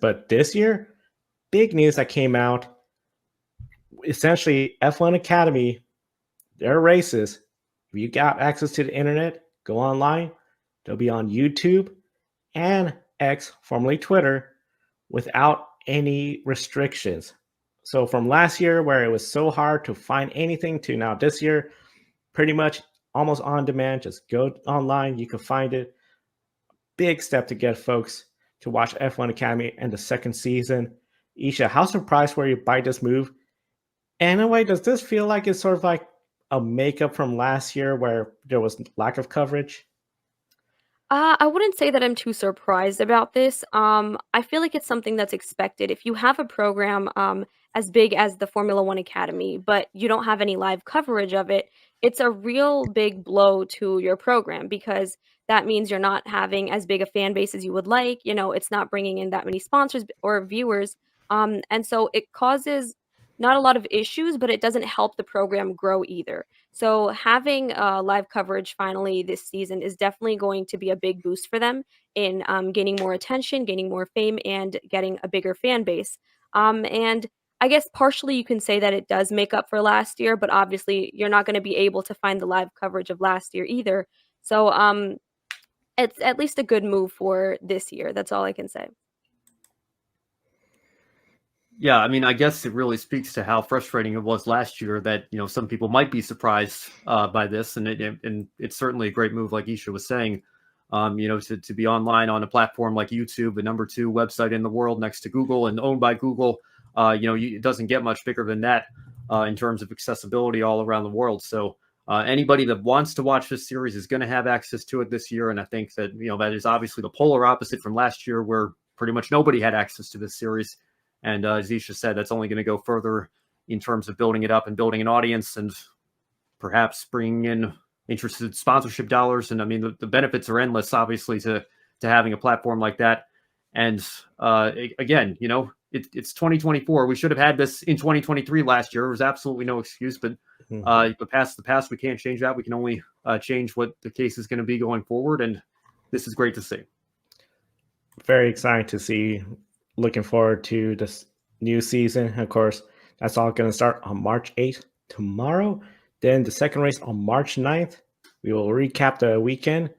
But this year, big news that came out. Essentially, F1 Academy, their races, if you got access to the internet, go online, they'll be on YouTube and X, formerly Twitter, without any restrictions. So from last year, where it was so hard to find anything, to now this year, pretty much almost on demand. Just go online, you can find it. Big step to get folks to watch F1 Academy and the second season. Esha, how surprised were you by this move? And in a way, does this feel like it's sort of like a makeup from last year where there was lack of coverage? I wouldn't say that I'm too surprised about this. I feel like it's something that's expected. If you have a program as big as the Formula One Academy, but you don't have any live coverage of it, it's a real big blow to your program because that means you're not having as big a fan base as you would like. It's not bringing in that many sponsors or viewers. And so it causes not a lot of issues, but it doesn't help the program grow either. So having live coverage finally this season is definitely going to be a big boost for them in gaining more attention, gaining more fame, and getting a bigger fan base. And I guess partially you can say that it does make up for last year, but obviously you're not going to be able to find the live coverage of last year either. So it's at least a good move for this year. That's all I can say. Yeah, I mean, I guess it really speaks to how frustrating it was last year that some people might be surprised by this, and it's certainly a great move, like Isha was saying. To be online on a platform like YouTube, the number 2 website in the world next to Google and owned by Google. It doesn't get much bigger than that in terms of accessibility all around the world. So anybody that wants to watch this series is going to have access to it this year, and I think that that is obviously the polar opposite from last year, where pretty much nobody had access to this series. And as Isha said, that's only going to go further in terms of building it up and building an audience and perhaps bringing in interested sponsorship dollars. And I mean, the benefits are endless, obviously, to having a platform like that. And again, it's 2024. We should have had this in 2023 last year. There was absolutely no excuse, but past the past, we can't change that. We can only change what the case is going to be going forward. And this is great to see. Very exciting to see. Looking forward to this new season. Of course, that's all going to start on March 8th, tomorrow. Then the second race on March 9th. We will recap the weekend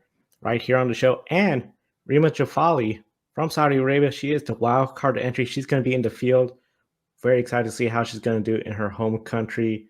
right here on the show. And Rima Jafali from Saudi Arabia, she is the wild card entry. She's going to be in the field. Very excited to see how she's going to do in her home country.